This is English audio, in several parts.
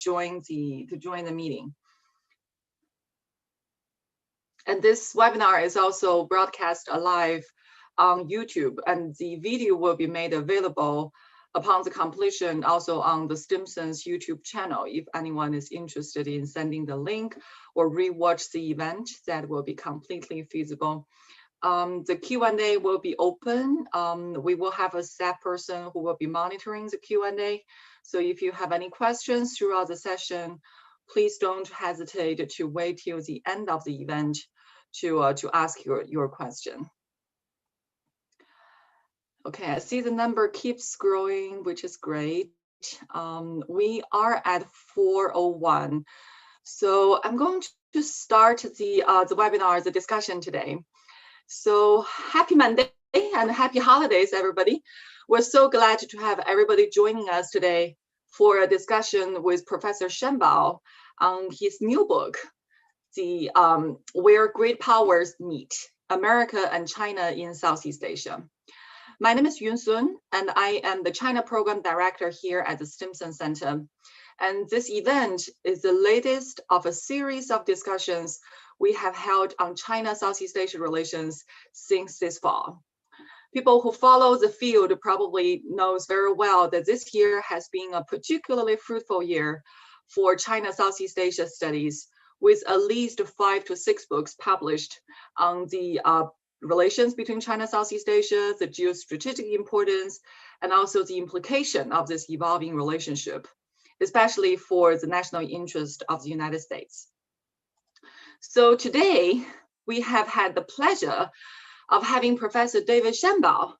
join the meeting. And this webinar is also broadcast live on YouTube, and the video will be made available upon the completion also on the Stimson's YouTube channel. If anyone is interested in sending the link or rewatch the event, that will be completely feasible. The Q&A will be open. We will have a staff person who will be monitoring the Q&A. So if you have any questions throughout the session, please don't hesitate to wait till the end of the event to ask your question. Okay, I see the number keeps growing, which is great. We are at 4:01. So I'm going to start the webinar, the discussion today. So happy Monday and happy holidays, everybody. We're so glad to have everybody joining us today for a discussion with Professor Shenbao on his new book, the Where Great Powers Meet, America and China in Southeast Asia. My name is Yun Sun, and I am the China Program Director here at the Stimson Center. And this event is the latest of a series of discussions we have held on China-Southeast Asia relations since this fall. People who follow the field probably knows very well that this year has been a particularly fruitful year for China-Southeast Asia studies, with at least 5 to 6 books published on the relations between China, Southeast Asia, the geostrategic importance, and also the implication of this evolving relationship, especially for the national interest of the United States. So today, we have had the pleasure of having Professor David Shenbao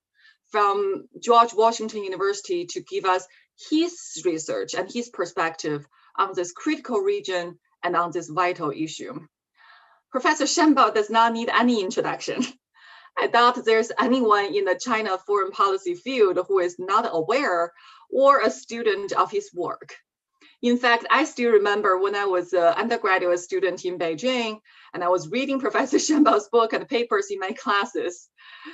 from George Washington University to give us his research and his perspective on this critical region and on this vital issue. Professor Shenbao does not need any introduction. I doubt there's anyone in the China foreign policy field who is not aware or a student of his work. In fact, I still remember when I was an undergraduate student in Beijing, and I was reading Professor Shenbao's book and papers in my classes.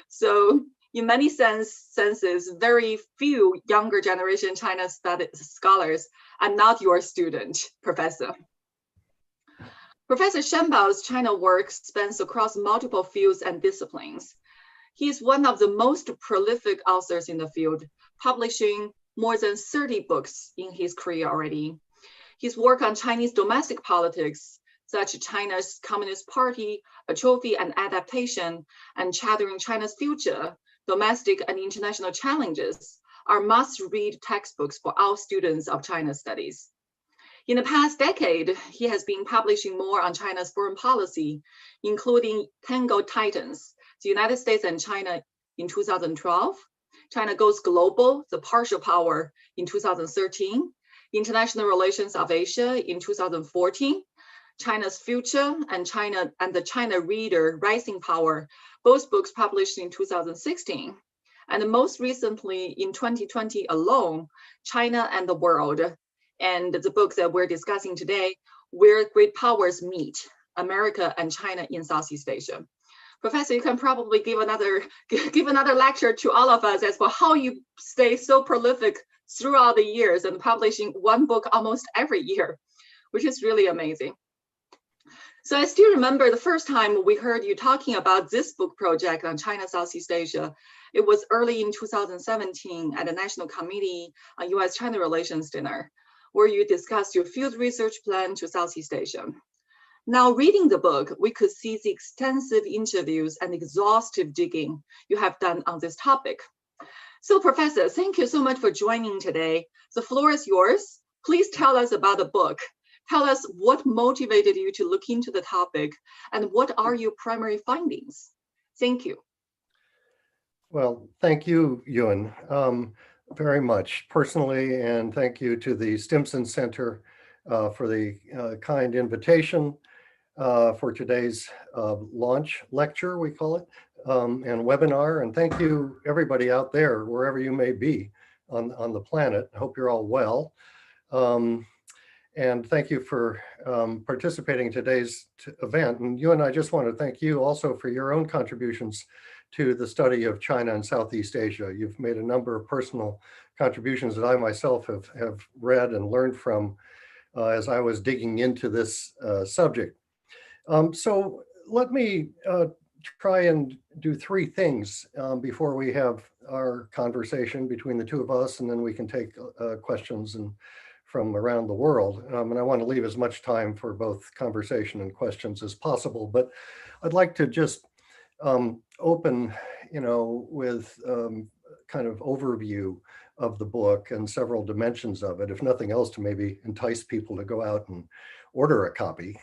So in many senses, very few younger generation China scholars are not your student, Professor. Professor Shenbao's China work spans across multiple fields and disciplines. He is one of the most prolific authors in the field, publishing more than 30 books in his career already. His work on Chinese domestic politics, such as China's Communist Party, Atrophy and Adaptation, and Chartering China's Future, Domestic and International Challenges, are must-read textbooks for all students of China studies. In the past decade, he has been publishing more on China's foreign policy, including Tango Titans, the United States and China in 2012, China Goes Global, the Partial Power in 2013, International Relations of Asia in 2014, China's Future and the China Reader, Rising Power, both books published in 2016. And most recently in 2020 alone, China and the World, and the book that we're discussing today, Where Great Powers Meet, America and China in Southeast Asia. Professor, you can probably give another lecture to all of us as for how you stay so prolific throughout the years and publishing one book almost every year, which is really amazing. So I still remember the first time we heard you talking about this book project on China, Southeast Asia. It was early in 2017 at the National Committee on US-China Relations dinner, where you discussed your field research plan to Southeast Asia. Now, reading the book, we could see the extensive interviews and exhaustive digging you have done on this topic. So, Professor, thank you so much for joining today. The floor is yours. Please tell us about the book. Tell us what motivated you to look into the topic and what are your primary findings? Thank you. Well, thank you, Yun, very much personally, and thank you to the Stimson Center for the kind invitation for today's launch lecture, we call it, and webinar. And thank you, everybody out there, wherever you may be on the planet. I hope you're all well. And thank you for participating in today's event. And you and I just want to thank you also for your own contributions to the study of China and Southeast Asia. You've made a number of personal contributions that I myself have read and learned from as I was digging into this subject. So let me try and do three things before we have our conversation between the two of us, and then we can take questions from around the world. And I want to leave as much time for both conversation and questions as possible. But I'd like to just open, with kind of overview of the book and several dimensions of it, if nothing else, to maybe entice people to go out and order a copy.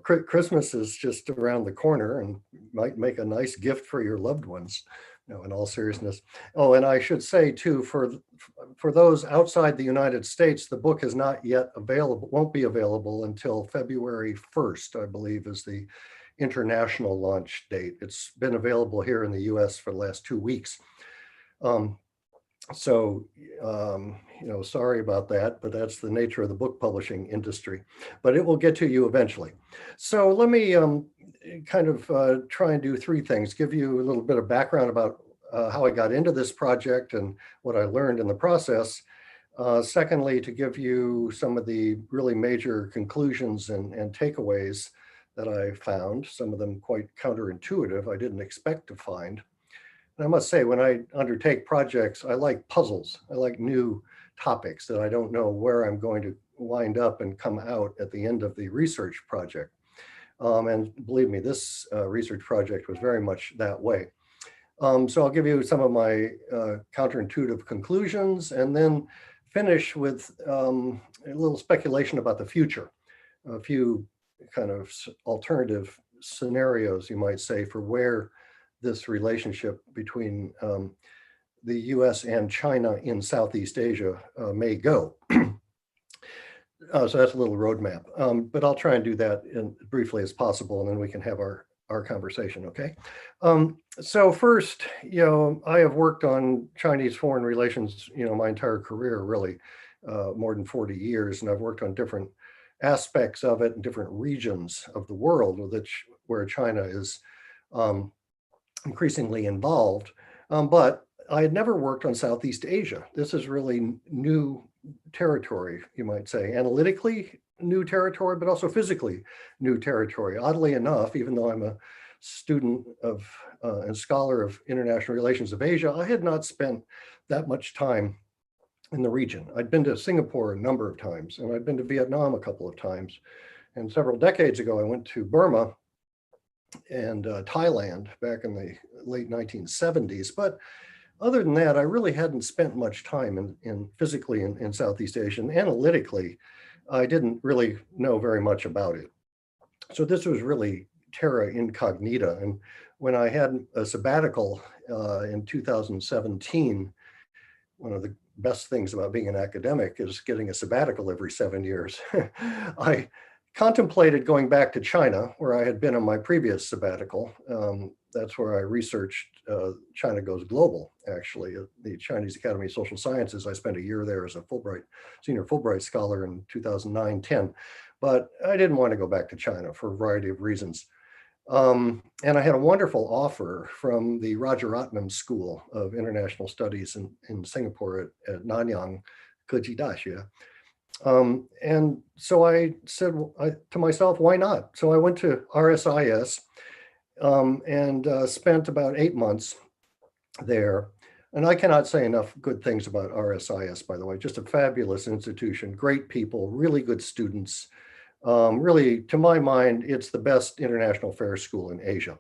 Christmas is just around the corner and might make a nice gift for your loved ones, in all seriousness. Oh, and I should say too, for those outside the United States, the book is not yet available, won't be available until February 1st, I believe, is the international launch date. It's been available here in the US for the last 2 weeks. Sorry about that, but that's the nature of the book publishing industry, but it will get to you eventually. So let me try and do three things, give you a little bit of background about how I got into this project and what I learned in the process. Secondly, to give you some of the really major conclusions and takeaways that I found, some of them quite counterintuitive, I didn't expect to find. And I must say, when I undertake projects, I like puzzles. I like new topics that I don't know where I'm going to wind up and come out at the end of the research project. And believe me, this research project was very much that way. So I'll give you some of my counterintuitive conclusions and then finish with a little speculation about the future, a few kind of alternative scenarios, you might say, for where this relationship between the US and China in Southeast Asia may go. So that's a little roadmap, but I'll try and do that briefly as possible, and then we can have our conversation, okay? So first, I have worked on Chinese foreign relations, my entire career, really, more than 40 years, and I've worked on different aspects of it in different regions of the world where China is increasingly involved, but I had never worked on Southeast Asia. This is really new territory, you might say, analytically new territory, but also physically new territory. Oddly enough, even though I'm a student of and scholar of international relations of Asia, I had not spent that much time in the region. I'd been to Singapore a number of times, and I'd been to Vietnam a couple of times. And several decades ago, I went to Burma and Thailand back in the late 1970s. But other than that, I really hadn't spent much time physically in Southeast Asia. And analytically, I didn't really know very much about it. So this was really terra incognita. And when I had a sabbatical in 2017, one of the best things about being an academic is getting a sabbatical every 7 years. I contemplated going back to China, where I had been on my previous sabbatical. That's where I researched China Goes Global, actually, at the Chinese Academy of Social Sciences. I spent a year there as a senior Fulbright scholar in 2009-10, but I didn't want to go back to China for a variety of reasons. And I had a wonderful offer from the Rajaratnam School of International Studies in Singapore at Nanyang Keji Daxue. And so I said to myself, why not? So I went to RSIS and spent about 8 months there. And I cannot say enough good things about RSIS, by the way, just a fabulous institution, great people, really good students. Really, to my mind, it's the best international affairs school in Asia.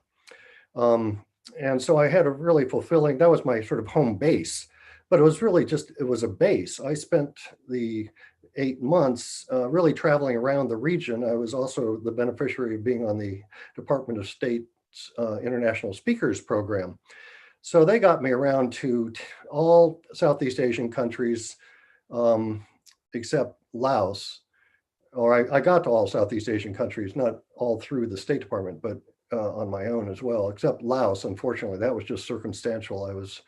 And so I had a really fulfilling, that was my sort of home base, but it was really it was a base. I spent the 8 months really traveling around the region. I was also the beneficiary of being on the Department of State's International Speakers Program. So they got me around to all Southeast Asian countries except Laos. Or I got to all Southeast Asian countries, not all through the State Department, but on my own as well, except Laos. Unfortunately, that was just circumstantial. I was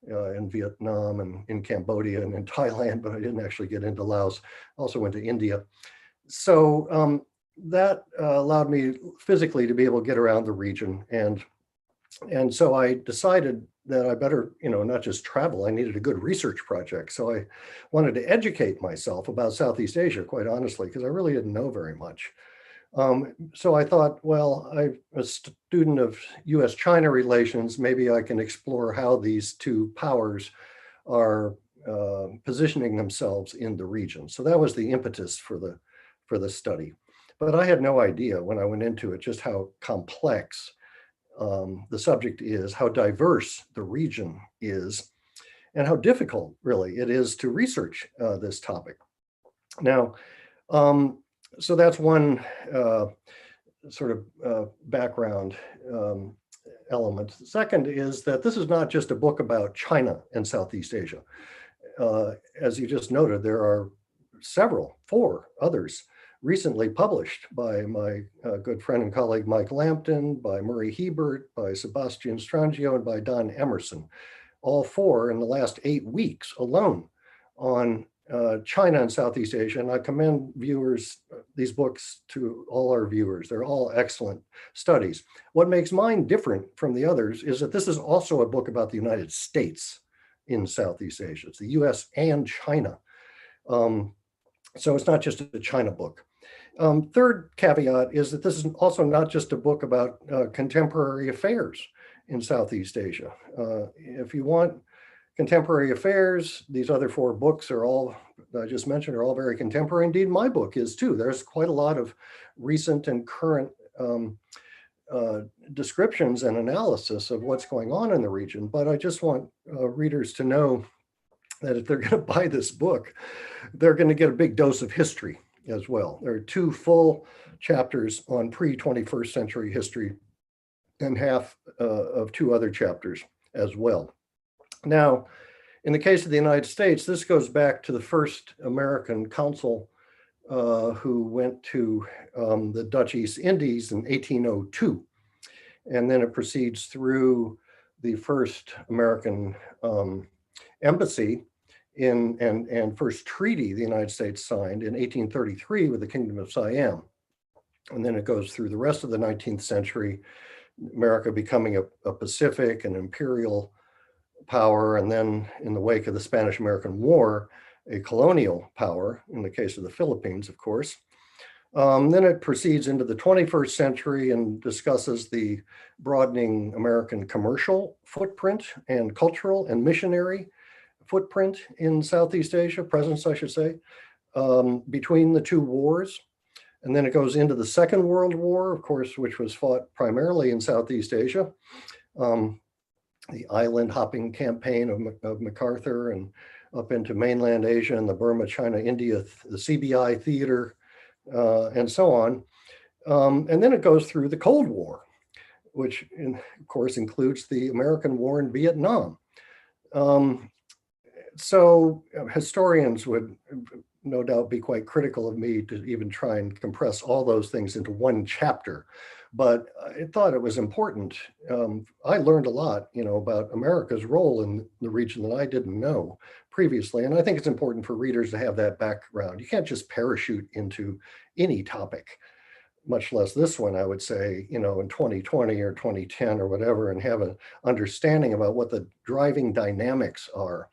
in Vietnam and in Cambodia and in Thailand, but I didn't actually get into Laos. Also went to India. So that allowed me physically to be able to get around the region. And so I decided that I better, not just travel, I needed a good research project. So I wanted to educate myself about Southeast Asia, quite honestly, because I really didn't know very much. So I thought, well, I'm a student of US-China relations. Maybe I can explore how these two powers are positioning themselves in the region. So that was the impetus for the study. But I had no idea when I went into it just how complex the subject is, how diverse the region is, and how difficult really it is to research this topic. Now, so that's one sort of background element. The second is that this is not just a book about China and Southeast Asia. As you just noted, there are four others recently published by my good friend and colleague Mike Lampton, by Murray Hebert, by Sebastian Strangio, and by Don Emerson, all four in the last 8 weeks alone on China and Southeast Asia. And I commend these books to all our viewers. They're all excellent studies. What makes mine different from the others is that this is also a book about the United States in Southeast Asia. It's the US and China. So it's not just a China book. Third caveat is that this is also not just a book about contemporary affairs in Southeast Asia. If you want contemporary affairs, these other four books I just mentioned are all very contemporary. Indeed, my book is too. There's quite a lot of recent and current descriptions and analysis of what's going on in the region. But I just want readers to know that if they're going to buy this book, they're going to get a big dose of history as well. There are 2 full chapters on pre-21st century history and half of 2 other chapters as well. Now, in the case of the United States, this goes back to the first American consul who went to the Dutch East Indies in 1802. And then it proceeds through the first American embassy and first treaty the United States signed in 1833 with the Kingdom of Siam. And then it goes through the rest of the 19th century, America becoming a Pacific and imperial power, and then in the wake of the Spanish-American War, a colonial power, in the case of the Philippines, of course. Then it proceeds into the 21st century and discusses the broadening American commercial footprint and cultural and missionary footprint in Southeast Asia, presence, I should say, between the 2 wars. And then it goes into the Second World War, of course, which was fought primarily in Southeast Asia. The island hopping campaign of MacArthur and up into mainland Asia and the Burma, China, India, the CBI theater, and so on. And then it goes through the Cold War, which of course includes the American war in Vietnam. So historians would no doubt be quite critical of me to even try and compress all those things into one chapter. But I thought it was important. I learned a lot, about America's role in the region that I didn't know previously. And I think it's important for readers to have that background. You can't just parachute into any topic, much less this one, I would say, in 2020 or 2010 or whatever, and have an understanding about what the driving dynamics are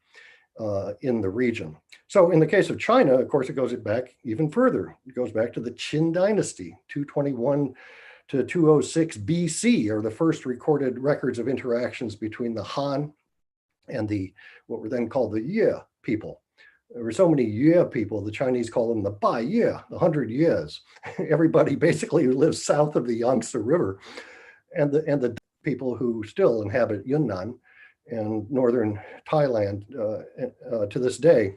in the region. So in the case of China, of course, it goes back even further. It goes back to the Qin dynasty, 221 to 206 BC are the first recorded records of interactions between the Han and what were then called the Yue people. There were so many Yue people, the Chinese call them the Bai Yue, the 100 Yues. Everybody basically who lives south of the Yangtze River, and the people who still inhabit Yunnan and northern Thailand to this day.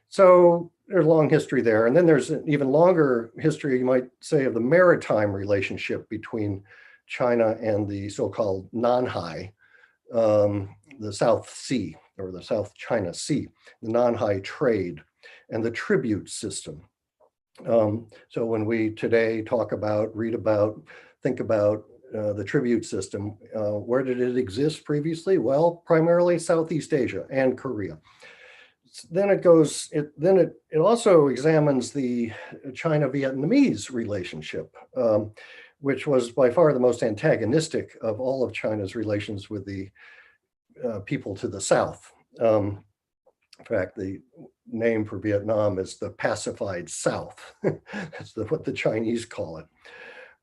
So there's a long history there. And then there's an even longer history, you might say, of the maritime relationship between China and the so-called Nanhai, the South Sea, or the South China Sea, the Nanhai trade, and the tribute system. So when we today read about, think about the tribute system, where did it exist previously? Well, primarily Southeast Asia and Korea. Then it also examines the China-Vietnamese relationship, which was by far the most antagonistic of all of China's relations with the people to the south. In fact, the name for Vietnam is the pacified South. That's what the Chinese call it.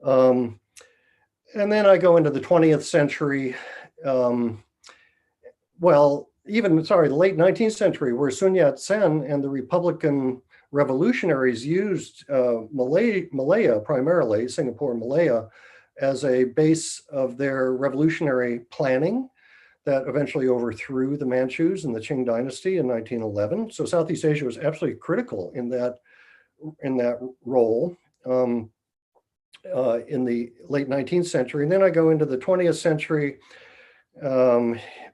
And then I go into the 20th century. The late 19th century, where Sun Yat-sen and the Republican revolutionaries used Malaya primarily, Singapore, Malaya, as a base of their revolutionary planning that eventually overthrew the Manchus in the Qing dynasty in 1911. So Southeast Asia was absolutely critical in that role in the late 19th century. And then I go into the 20th century,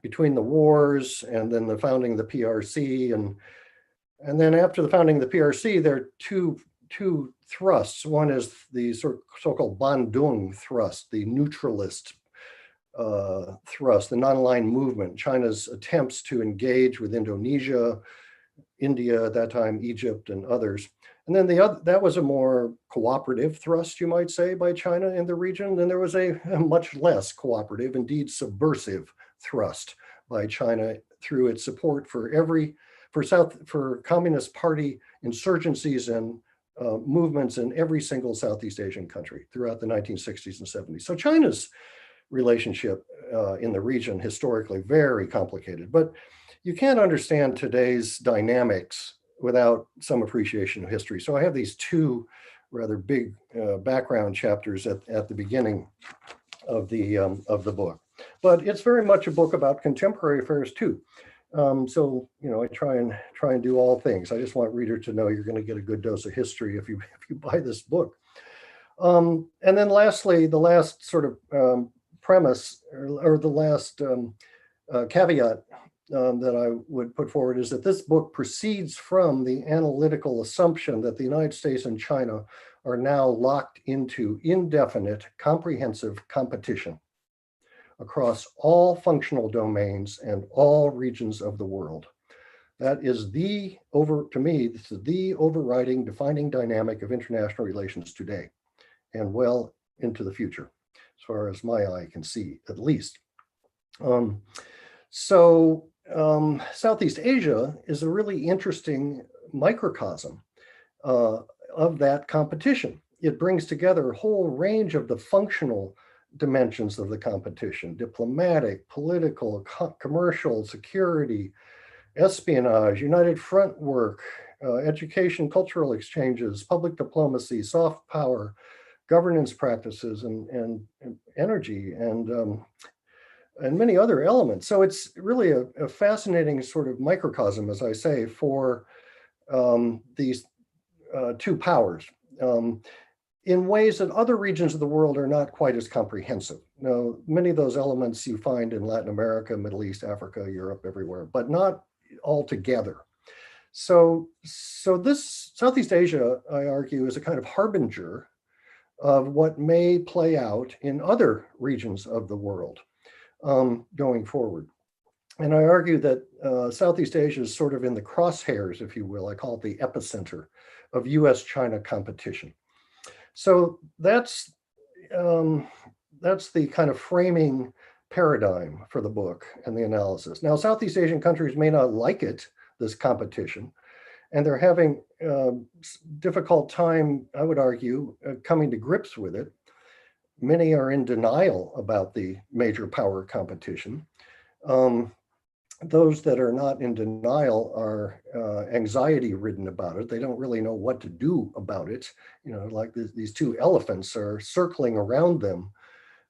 between the wars and then the founding of the PRC. And then after the founding of the PRC, there are two thrusts. One is the so-called Bandung thrust, the neutralist thrust, the non-aligned movement, China's attempts to engage with Indonesia, India at that time, Egypt, and others. And then that was a more cooperative thrust, you might say, by China in the region. Then there was a much less cooperative, indeed subversive thrust by China through its support for Communist Party insurgencies and movements in every single Southeast Asian country throughout the 1960s and 70s. So China's relationship in the region historically very complicated, but you can't understand today's dynamics without some appreciation of history. So I have these two rather big background chapters at the beginning of the book, but it's very much a book about contemporary affairs too. So I try and do all things. I just want reader to know you're going to get a good dose of history if you buy this book. And then lastly, the last sort of premise or the last caveat that I would put forward is that this book proceeds from the analytical assumption that the United States and China are now locked into indefinite, comprehensive competition across all functional domains and all regions of the world. That is to me, this is the overriding defining dynamic of international relations today and well into the future, as far as my eye can see, at least. Southeast Asia is a really interesting microcosm of that competition. It brings together a whole range of the functional dimensions of the competition: diplomatic, political, commercial, security, espionage, united front work, education, cultural exchanges, public diplomacy, soft power, governance practices, and energy, and many other elements. So it's really a fascinating sort of microcosm, as I say, for these two powers in ways that other regions of the world are not quite as comprehensive. Now, many of those elements you find in Latin America, Middle East, Africa, Europe, everywhere, but not all together. So this Southeast Asia, I argue, is a kind of harbinger of what may play out in other regions of the world going forward. And I argue that Southeast Asia is sort of in the crosshairs, if you will. I call it the epicenter of US-China competition. So that's the kind of framing paradigm for the book and the analysis. Now, Southeast Asian countries may not like it, this competition, and they're having a difficult time, I would argue, coming to grips with it. Many are in denial about the major power competition. Those that are not in denial are anxiety ridden about it. They don't really know what to do about it. Like these two elephants are circling around them,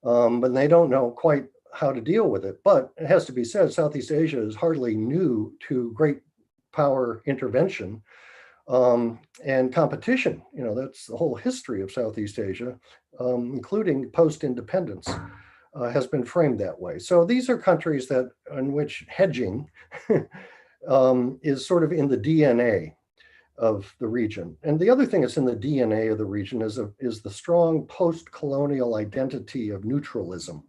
but they don't know quite how to deal with it. But it has to be said, Southeast Asia is hardly new to great power intervention and competition. That's the whole history of Southeast Asia, including post-independence. Has been framed that way. So these are countries in which hedging is sort of in the DNA of the region. And the other thing that's in the DNA of the region is the strong post-colonial identity of neutralism,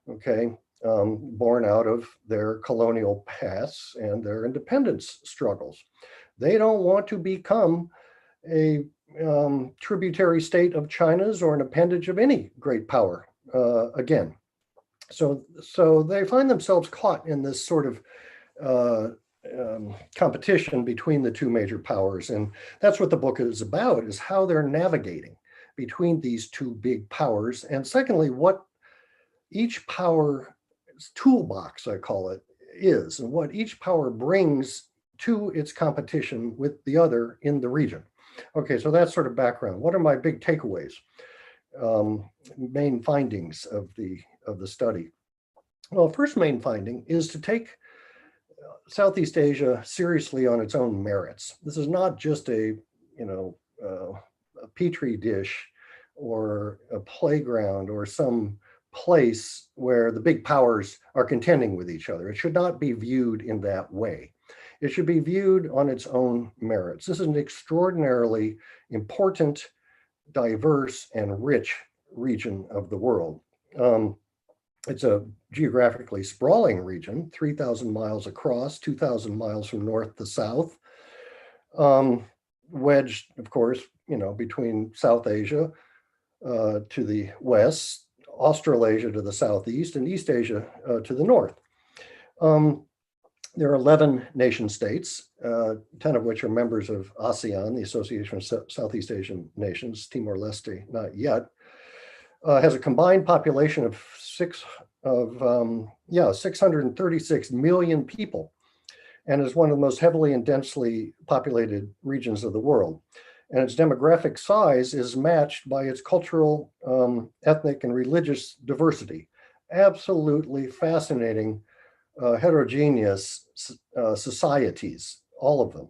okay, born out of their colonial pasts and their independence struggles. They don't want to become a tributary state of China's or an appendage of any great power again. So they find themselves caught in this sort of uh, competition between the two major powers. And that's what the book is about, is how they're navigating between these two big powers. And secondly, what each power's toolbox, I call it, is, and what each power brings to its competition with the other in the region. Okay, so that's sort of background. What are my big takeaways, main findings of the study? Well, first main finding is to take Southeast Asia seriously on its own merits. This is not just a petri dish or a playground or some place where the big powers are contending with each other. It should not be viewed in that way. It should be viewed on its own merits. This is an extraordinarily important, diverse, and rich region of the world. It's a geographically sprawling region, 3,000 miles across, 2,000 miles from north to south, wedged, of course, between South Asia to the west, Australasia to the southeast, and East Asia to the north. There are 11 nation states, 10 of which are members of ASEAN, the Association of Southeast Asian Nations. Timor-Leste, not yet. Has a combined population of 636 million people, and is one of the most heavily and densely populated regions of the world. And its demographic size is matched by its cultural, ethnic, and religious diversity. Absolutely fascinating, heterogeneous societies, all of them.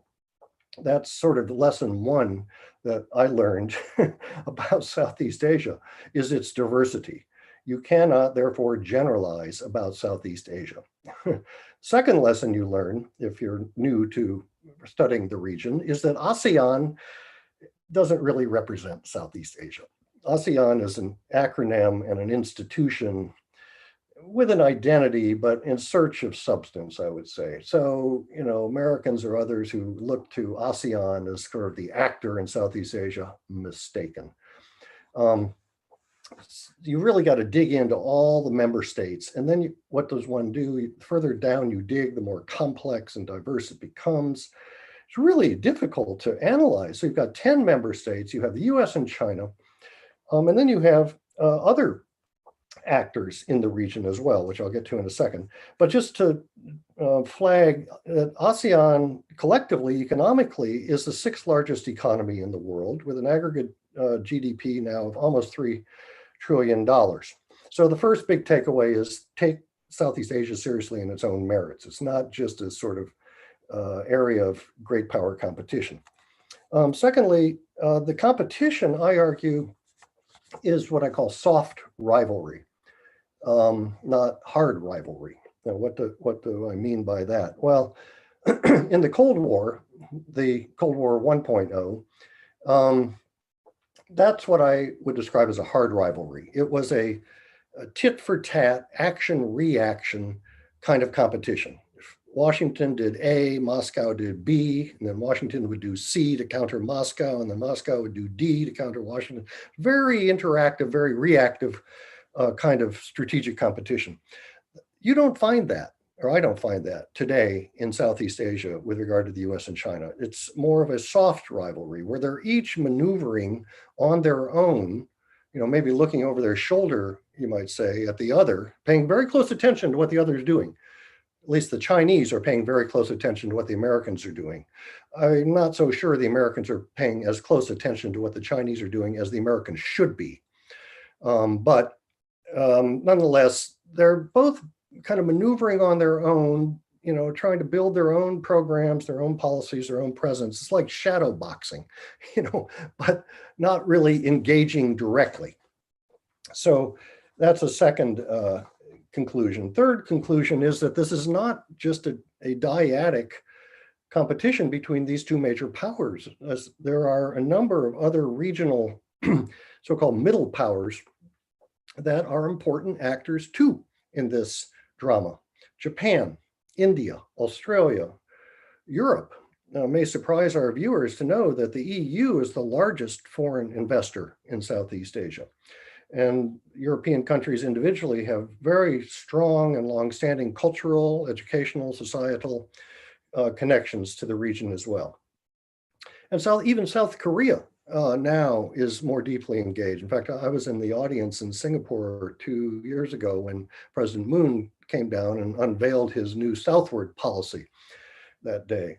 That's sort of lesson one that I learned about Southeast Asia, is its diversity. You cannot, therefore, generalize about Southeast Asia. Second lesson you learn, if you're new to studying the region, is that ASEAN doesn't really represent Southeast Asia. ASEAN is an acronym and an institution with an identity, but in search of substance, I would say. So, Americans or others who look to ASEAN as sort of the actor in Southeast Asia, mistaken. You really got to dig into all the member states. And then what does one do? The further down you dig, the more complex and diverse it becomes. It's really difficult to analyze. So you've got 10 member states, you have the US and China, and then you have other actors in the region as well, which I'll get to in a second. But just to flag, ASEAN collectively, economically, is the sixth largest economy in the world, with an aggregate GDP now of almost $3 trillion. So the first big takeaway is take Southeast Asia seriously in its own merits. It's not just a sort of area of great power competition. Secondly, the competition, I argue, is what I call soft rivalry, not hard rivalry. Now, what do I mean by that? Well, in the Cold War 1.0, that's what I would describe as a hard rivalry. It was a tit for tat, action reaction kind of competition. If Washington did A, Moscow did B, and then Washington would do C to counter Moscow, and then Moscow would do D to counter Washington. Very interactive, very reactive kind of strategic competition. You don't find that, or I don't find that today in Southeast Asia with regard to the US and China. It's more of a soft rivalry where they're each maneuvering on their own, maybe looking over their shoulder, you might say, at the other, paying very close attention to what the other is doing. At least the Chinese are paying very close attention to what the Americans are doing. I'm not so sure the Americans are paying as close attention to what the Chinese are doing as the Americans should be. But nonetheless, they're both kind of maneuvering on their own, trying to build their own programs, their own policies, their own presence. It's like shadow boxing, but not really engaging directly. So that's a second conclusion. Third conclusion is that this is not just a dyadic competition between these two major powers, as there are a number of other regional so-called middle powers that are important actors too in this drama. Japan, India, Australia, Europe. Now, it may surprise our viewers to know that the EU is the largest foreign investor in Southeast Asia. And European countries individually have very strong and longstanding cultural, educational, societal connections to the region as well. And so even South Korea now is more deeply engaged. In fact, I was in the audience in Singapore 2 years ago when President Moon came down and unveiled his new southward policy that day.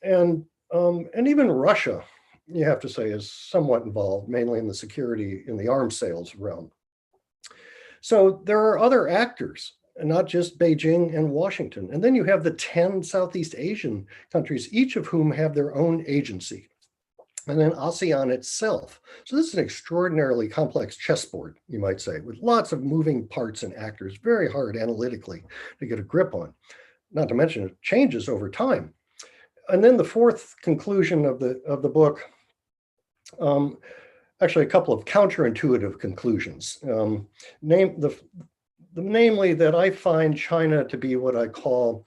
And even Russia, you have to say, is somewhat involved, mainly in the security, in the arms sales realm. So there are other actors, and not just Beijing and Washington. And then you have the 10 Southeast Asian countries, each of whom have their own agency. And then ASEAN itself. So this is an extraordinarily complex chessboard, you might say, with lots of moving parts and actors, very hard analytically to get a grip on. Not to mention it changes over time. And then the fourth conclusion of the book, actually a couple of counterintuitive conclusions. Namely that I find China to be what I call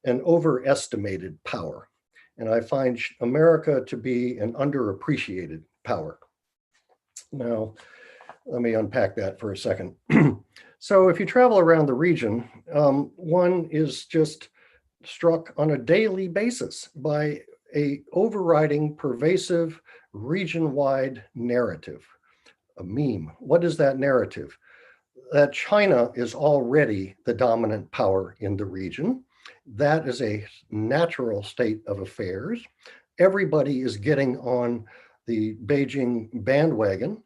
an overestimated power. And I find America to be an underappreciated power. Now, let me unpack that for a second. So if you travel around the region, one is just struck on a daily basis by a overriding, pervasive, region-wide narrative, a meme. What is that narrative? That China is already the dominant power in the region. That is a natural state of affairs. Everybody is getting on the Beijing bandwagon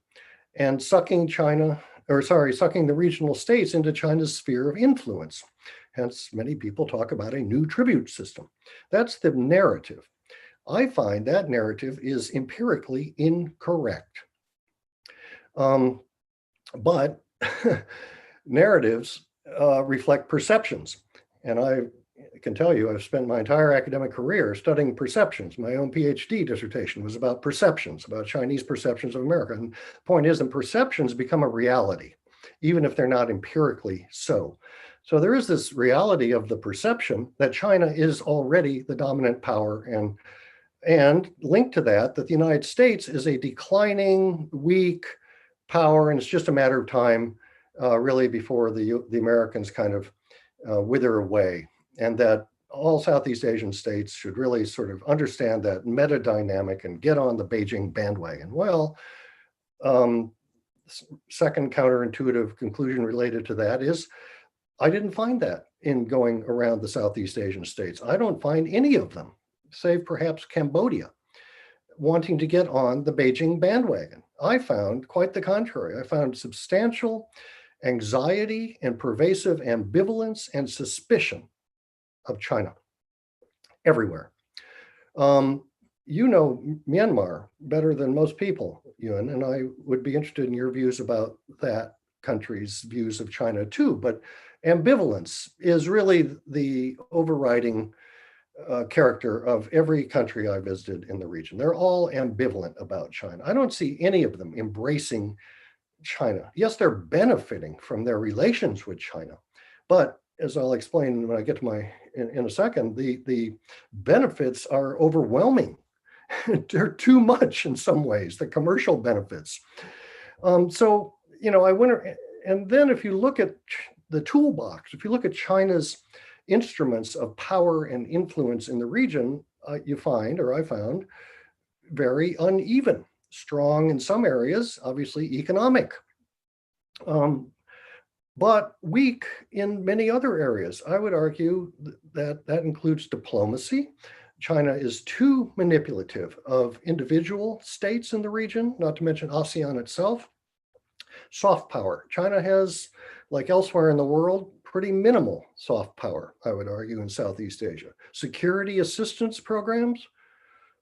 and sucking the regional states into China's sphere of influence. Hence, many people talk about a new tribute system. That's the narrative. I find that narrative is empirically incorrect. But narratives reflect perceptions. And I can tell you, I've spent my entire academic career studying perceptions. My own PhD dissertation was about perceptions, about Chinese perceptions of America. And the point is, that perceptions become a reality, even if they're not empirically so. So there is this reality of the perception that China is already the dominant power, and linked to that, that the United States is a declining, weak power, and it's just a matter of time, really, before the Americans kind of wither away, and that all Southeast Asian states should really sort of understand that meta dynamic and get on the Beijing bandwagon. Well, second counterintuitive conclusion related to that is, I didn't find that in going around the Southeast Asian states. I don't find any of them, save perhaps Cambodia, wanting to get on the Beijing bandwagon. I found quite the contrary. I found substantial anxiety and pervasive ambivalence and suspicion of China everywhere. You know Myanmar better than most people, Ewan, and I would be interested in your views about that country's views of China too. But ambivalence is really the overriding character of every country I visited in the region. They're all ambivalent about China. I don't see any of them embracing China. Yes, they're benefiting from their relations with China, but as I'll explain when I get to in a second, the benefits are overwhelming. They're too much in some ways, the commercial benefits. So, I wonder, and then if you look at the toolbox, if you look at China's instruments of power and influence in the region, I found, very uneven, strong in some areas, obviously economic, but weak in many other areas. I would argue that includes diplomacy. China is too manipulative of individual states in the region, not to mention ASEAN itself. Soft power. China has, like elsewhere in the world, pretty minimal soft power, I would argue, in Southeast Asia. Security assistance programs?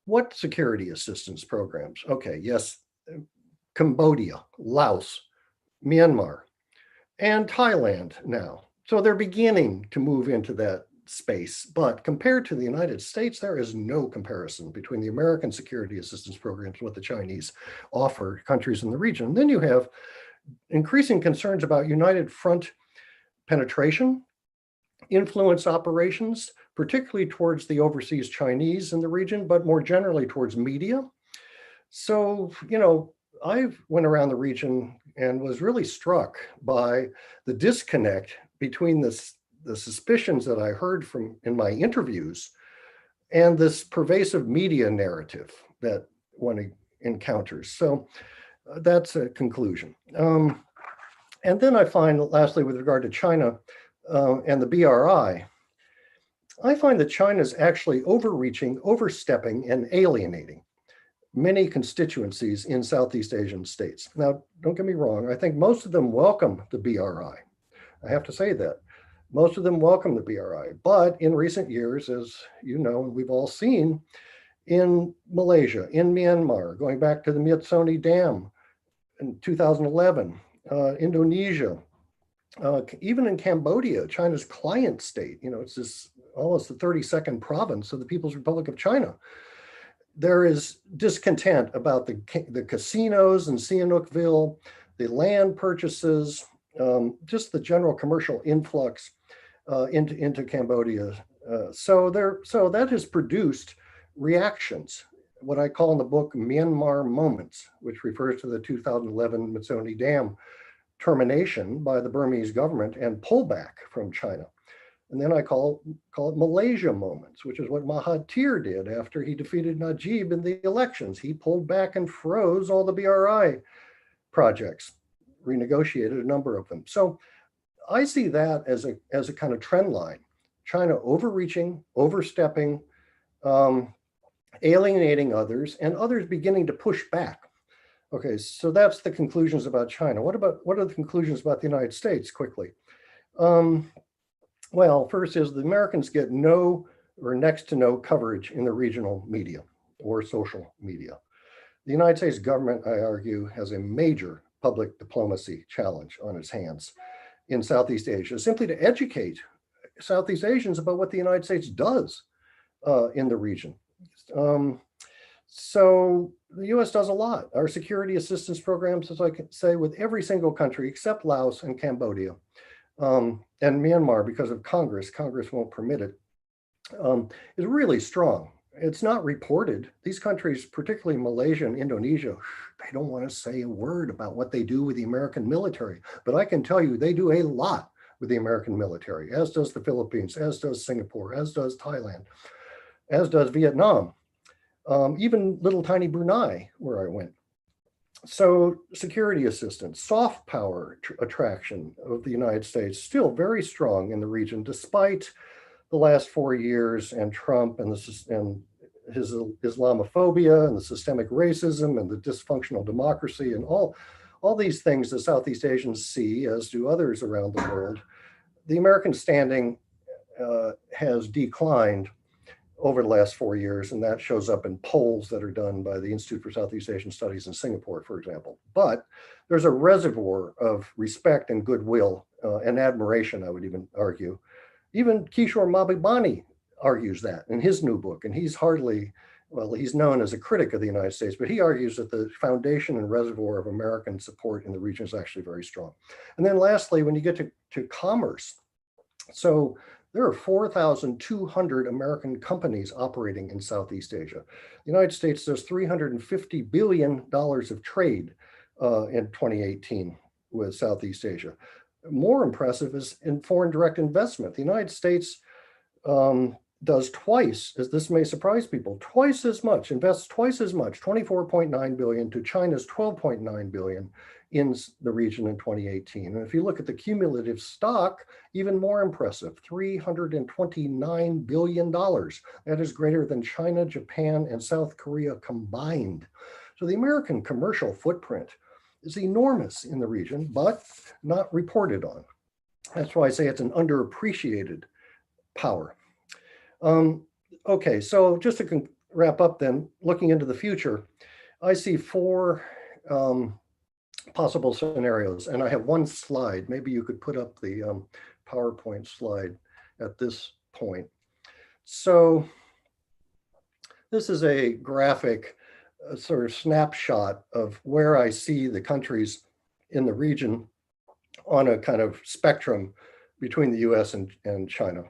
What security assistance programs? Okay, yes, Cambodia, Laos, Myanmar, and Thailand now. So they're beginning to move into that space. But compared to the United States, there is no comparison between the American security assistance programs and what the Chinese offer countries in the region. And then you have increasing concerns about United Front penetration, influence operations, particularly towards the overseas Chinese in the region, but more generally towards media. So, I went around the region and was really struck by the disconnect between the suspicions that I heard from in my interviews and this pervasive media narrative that one encounters. So that's a conclusion. And then I find, lastly, with regard to China and the BRI, I find that China is actually overreaching, overstepping, and alienating many constituencies in Southeast Asian states. Now, don't get me wrong, I think most of them welcome the BRI. I have to say that. Most of them welcome the BRI, but in recent years, as you know, and we've all seen, in Malaysia, in Myanmar, going back to the Myitsone Dam in 2011, Indonesia, even in Cambodia, China's client state, it's this almost the 32nd province of the People's Republic of China. There is discontent about the casinos in Sihanoukville, the land purchases, just the general commercial influx into Cambodia. So that has produced reactions, what I call in the book Myanmar moments, which refers to the 2011 Myitsone Dam termination by the Burmese government and pullback from China. And then I call it Malaysia moments, which is what Mahathir did after he defeated Najib in the elections. He pulled back and froze all the BRI projects, renegotiated a number of them. So I see that as a kind of trend line. China overreaching, overstepping, alienating others, and others beginning to push back. Okay, so that's the conclusions about China. What are the conclusions about the United States, quickly? Well, first is the Americans get no or next to no coverage in the regional media or social media. The United States government, I argue, has a major public diplomacy challenge on its hands in Southeast Asia, simply to educate Southeast Asians about what the United States does in the region. So the US does a lot. Our security assistance programs, as I can say, with every single country except Laos and Cambodia, and Myanmar, because of Congress won't permit it, is really strong. It's not reported. These countries, particularly Malaysia and Indonesia, they don't want to say a word about what they do with the American military. But I can tell you they do a lot with the American military, as does the Philippines, as does Singapore, as does Thailand, as does Vietnam, even little tiny Brunei, where I went. So security assistance, soft power attraction of the United States, still very strong in the region, despite the last 4 years and Trump and his Islamophobia and the systemic racism and the dysfunctional democracy and all these things that Southeast Asians see, as do others around the world. The American standing has declined over the last 4 years, and that shows up in polls that are done by the Institute for Southeast Asian Studies in Singapore, for example. But there's a reservoir of respect and goodwill and admiration, I would even argue. Even Kishore Mahbubani argues that in his new book, and he's known as a critic of the United States, but he argues that the foundation and reservoir of American support in the region is actually very strong. And then lastly, when you get to commerce, so there are 4,200 American companies operating in Southeast Asia. The United States does $350 billion of trade in 2018 with Southeast Asia. More impressive is in foreign direct investment. The United States does twice, as this may surprise people, invests twice as much, 24.9 billion to China's 12.9 billion in the region in 2018. And if you look at the cumulative stock, even more impressive, $329 billion. That is greater than China, Japan, and South Korea combined. So the American commercial footprint is enormous in the region, but not reported on. That's why I say it's an underappreciated power. Okay, so just to wrap up then, looking into the future, I see four possible scenarios, and I have one slide. Maybe you could put up the PowerPoint slide at this point. So this is a graphic sort of snapshot of where I see the countries in the region on a kind of spectrum between the US and China.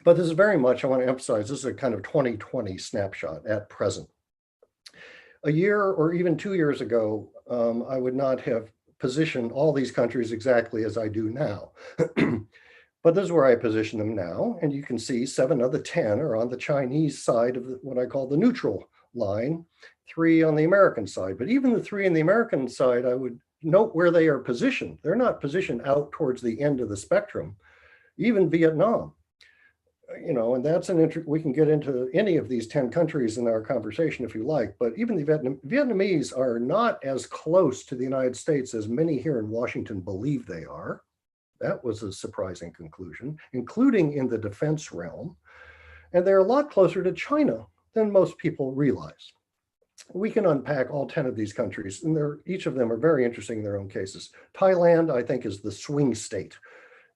But this is very much, I want to emphasize, this is a kind of 2020 snapshot at present. A year or even 2 years ago, I would not have position all these countries exactly as I do now. But this is where I position them now. And you can see 7 of the 10 are on the Chinese side of what I call the neutral line, 3 on the American side. But even the 3 on the American side, I would note where they are positioned. They're not positioned out towards the end of the spectrum. Even Vietnam, and that's we can get into any of these 10 countries in our conversation if you like, but even the Vietnamese are not as close to the United States as many here in Washington believe they are. That was a surprising conclusion, including in the defense realm. And they're a lot closer to China than most people realize. We can unpack all 10 of these countries, and each of them are very interesting in their own cases. Thailand, I think, is the swing state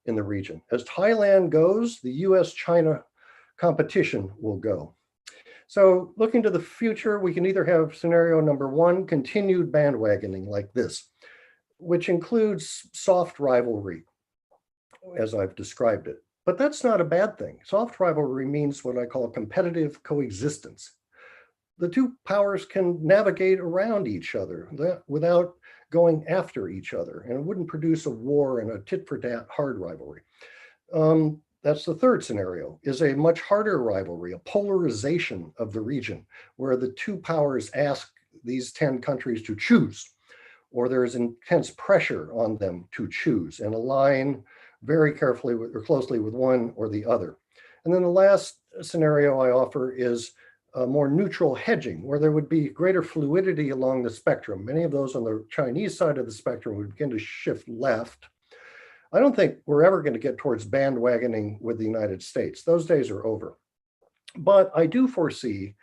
in the region. As Thailand goes, the US-China competition will go. So looking to the future, we can either have scenario number 1, continued bandwagoning like this, which includes soft rivalry, as I've described it. But that's not a bad thing. Soft rivalry means what I call competitive coexistence. The 2 powers can navigate around each other without going after each other, and it wouldn't produce a war and a tit-for-tat hard rivalry. That's the third scenario, is a much harder rivalry, a polarization of the region, where the 2 powers ask these 10 countries to choose, or there's intense pressure on them to choose and align very carefully or closely with one or the other. And then the last scenario I offer is more neutral hedging, where there would be greater fluidity along the spectrum. Many of those on the Chinese side of the spectrum would begin to shift left. I don't think we're ever going to get towards bandwagoning with the United States. Those days are over. But I do foresee,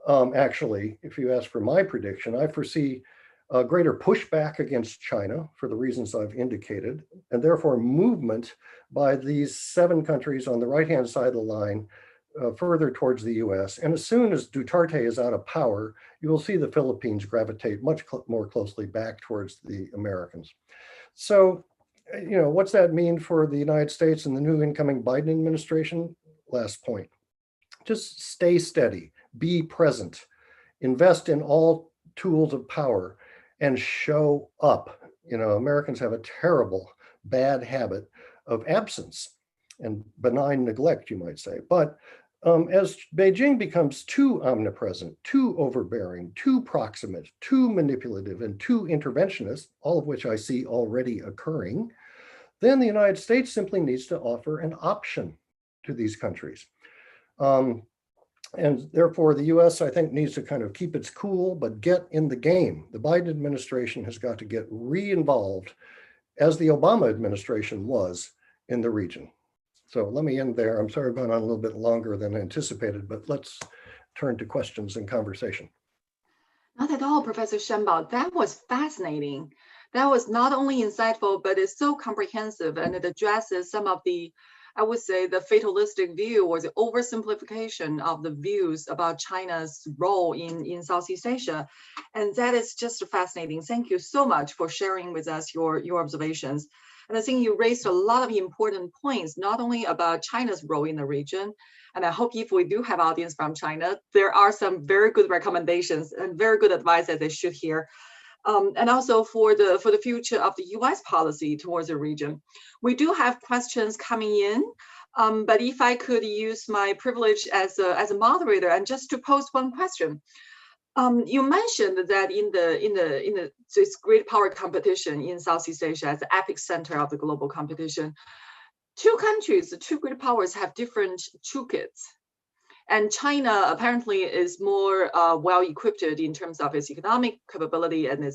actually, if you ask for my prediction, I foresee a greater pushback against China for the reasons I've indicated, and therefore movement by these 7 countries on the right-hand side of the line further towards the US. And as soon as Duterte is out of power, you will see the Philippines gravitate much more closely back towards the Americans. So, what's that mean for the United States and the new incoming Biden administration? Last point. Just stay steady, be present, invest in all tools of power, and show up. Americans have a terrible, bad habit of absence and benign neglect, you might say. But as Beijing becomes too omnipresent, too overbearing, too proximate, too manipulative, and too interventionist, all of which I see already occurring, then the United States simply needs to offer an option to these countries. And therefore, the US, I think, needs to kind of keep its cool, but get in the game. The Biden administration has got to get re-involved, as the Obama administration was, in the region. So let me end there. I'm sorry I've gone on a little bit longer than anticipated, but let's turn to questions and conversation. Not at all, Professor Shenbao. That was fascinating. That was not only insightful, but it's so comprehensive, and it addresses some of the, I would say, the fatalistic view or the oversimplification of the views about China's role in Southeast Asia. And that is just fascinating. Thank you so much for sharing with us your observations. And I think you raised a lot of important points, not only about China's role in the region, and I hope if we do have audience from China, there are some very good recommendations and very good advice that they should hear. And also for the future of the US policy towards the region. We do have questions coming in, but if I could use my privilege as a moderator and just to pose one question. You mentioned that in this great power competition in Southeast Asia as the epicenter of the global competition, 2 countries, the 2 great powers have different toolkits. And China apparently is more well-equipped in terms of its economic capability, and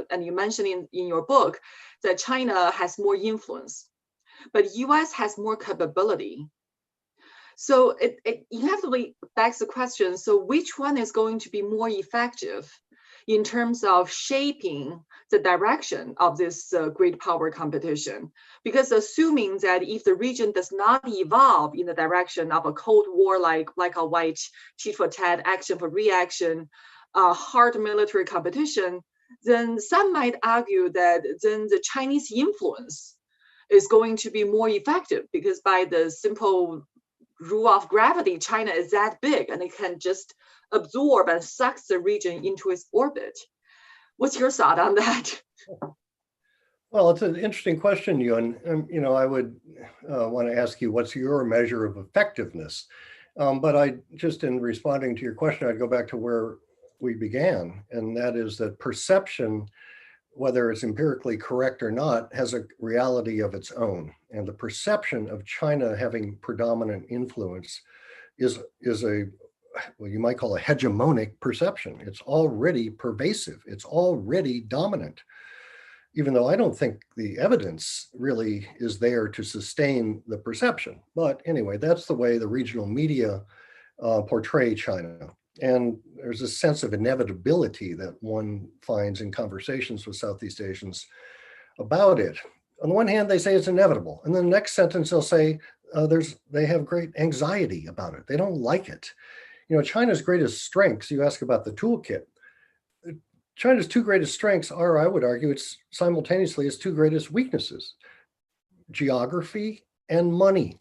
and you mentioned in your book that China has more influence, but US has more capability. So it inevitably begs the question, so which one is going to be more effective in terms of shaping the direction of this great power competition? Because assuming that if the region does not evolve in the direction of a Cold War like a white tit-for-tat, action for reaction, hard military competition, then some might argue that then the Chinese influence is going to be more effective, because by the simple rule of gravity, China is that big and it can just absorb and sucks the region into its orbit. What's your thought on that? Well, it's an interesting question, Yun. I would want to ask you, what's your measure of effectiveness? But just in responding to your question, I'd go back to where we began, and that is that perception, whether it's empirically correct or not, has a reality of its own. And the perception of China having predominant influence is a, well, you might call a hegemonic perception. It's already pervasive. It's already dominant, even though I don't think the evidence really is there to sustain the perception. But anyway, that's the way the regional media portray China. And there's a sense of inevitability that one finds in conversations with Southeast Asians about it. On the one hand, they say it's inevitable. And then the next sentence, they'll say they have great anxiety about it. They don't like it. China's greatest strengths, you ask about the toolkit. China's two greatest strengths are, I would argue, it's simultaneously its two greatest weaknesses: geography and money.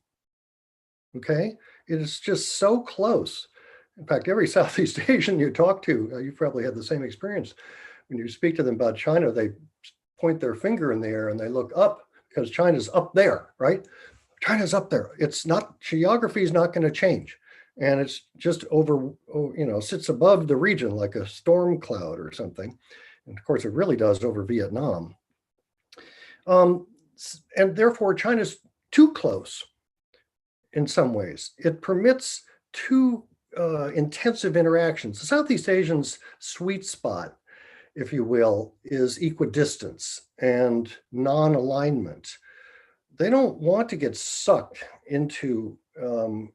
Okay? It is just so close. In fact, every Southeast Asian you talk to, you probably had the same experience. When you speak to them about China, they point their finger in the air and they look up because China's up there, right? China's up there. It's not, geography is not going to change. And it's just sits above the region like a storm cloud or something. And of course, it really does over Vietnam. And therefore, China's too close in some ways. It permits too intensive interactions. The Southeast Asians' sweet spot, if you will, is equidistance and non-alignment. They don't want to get sucked into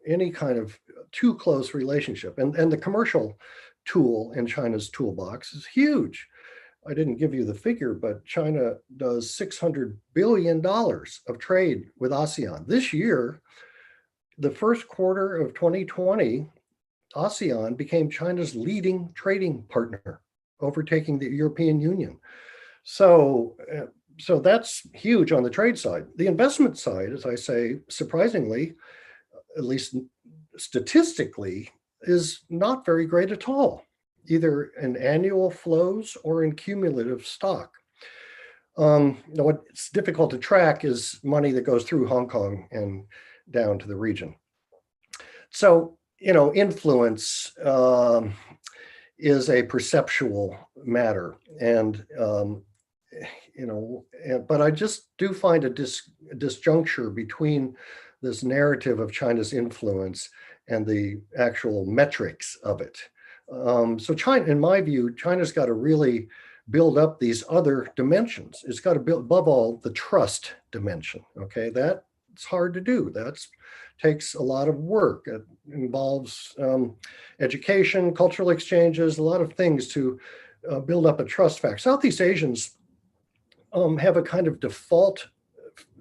any kind of too close relationship. And the commercial tool in China's toolbox is huge. I didn't give you the figure, but China does $600 billion of trade with ASEAN. This year, the first quarter of 2020, ASEAN became China's leading trading partner, overtaking the European Union. So that's huge on the trade side. The investment side, as I say, surprisingly, at least statistically, is not very great at all, either in annual flows or in cumulative stock. What's difficult to track is money that goes through Hong Kong and down to the region. So, influence is a perceptual matter. And, but I just do find a disjuncture between this narrative of China's influence and the actual metrics of it. So China, in my view, China's got to really build up these other dimensions. It's got to build, above all, the trust dimension. Okay, that's hard to do. That takes a lot of work. It involves education, cultural exchanges, a lot of things to build up a trust factor. Southeast Asians have a kind of default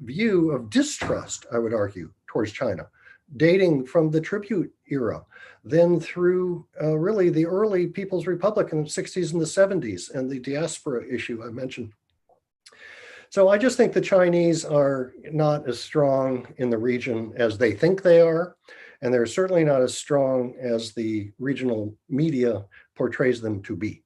view of distrust, I would argue, towards China, dating from the tribute era, then through really the early People's Republic in the 60s and the 70s, and the diaspora issue I mentioned. So I just think the Chinese are not as strong in the region as they think they are, and they're certainly not as strong as the regional media portrays them to be.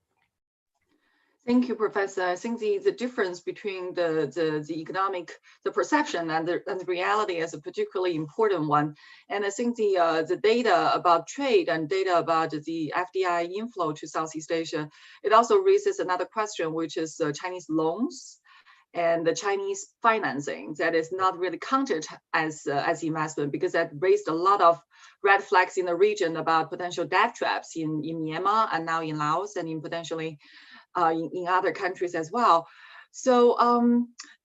Thank you, Professor. I think the difference between the economic, the perception and the reality is a particularly important one. And I think the data about trade and data about the FDI inflow to Southeast Asia, it also raises another question, which is Chinese loans and the Chinese financing that is not really counted as investment, because that raised a lot of red flags in the region about potential debt traps in Myanmar and now in Laos and in potentially in other countries as well. So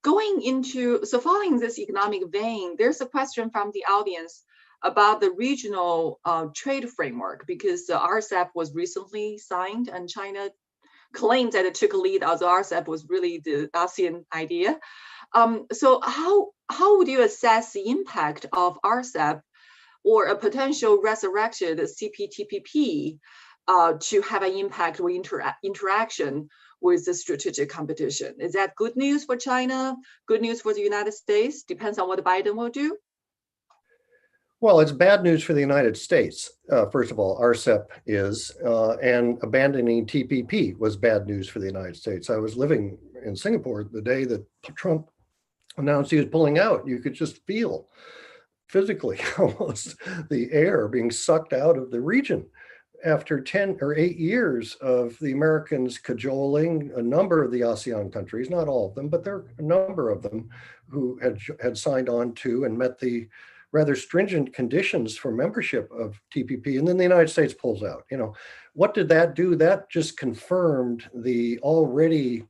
following this economic vein, there's a question from the audience about the regional trade framework, because the RCEP was recently signed and China claimed that it took a lead, although RCEP was really the ASEAN idea. So how would you assess the impact of RCEP or a potential resurrected CPTPP to have an impact or interaction with the strategic competition? Is that good news for China, good news for the United States? Depends on what Biden will do. Well, it's bad news for the United States. First of all, RCEP is, and abandoning TPP was bad news for the United States. I was living in Singapore the day that Trump announced he was pulling out. You could just feel physically almost the air being sucked out of the region after 10 or 8 years of the Americans cajoling a number of the ASEAN countries, not all of them, but there are a number of them who had signed on to and met the rather stringent conditions for membership of TPP, and then the United States pulls out. What did that do? That just confirmed the already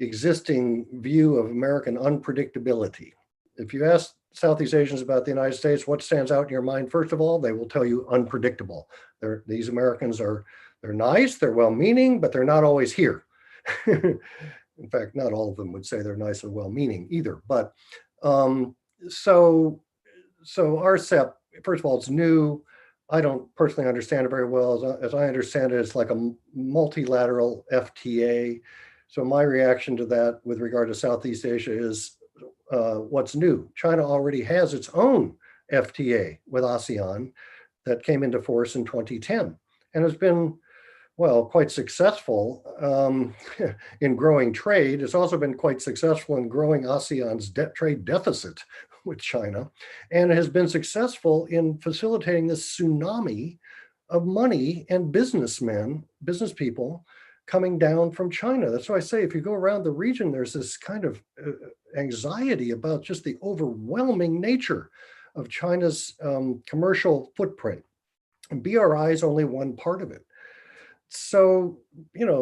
existing view of American unpredictability. If you ask Southeast Asians about the United States, what stands out in your mind? First of all, they will tell you unpredictable. These Americans they're nice, they're well-meaning, but they're not always here. In fact, not all of them would say they're nice and well-meaning either. But so RCEP, first of all, it's new. I don't personally understand it very well. As I understand it, it's like a multilateral FTA. So my reaction to that with regard to Southeast Asia is what's new. China already has its own FTA with ASEAN that came into force in 2010 and has been, well, quite successful in growing trade. It's also been quite successful in growing ASEAN's trade deficit with China, and has been successful in facilitating this tsunami of money and business people coming down from China. That's why I say, if you go around the region, there's this kind of anxiety about just the overwhelming nature of China's commercial footprint. And BRI is only one part of it. So,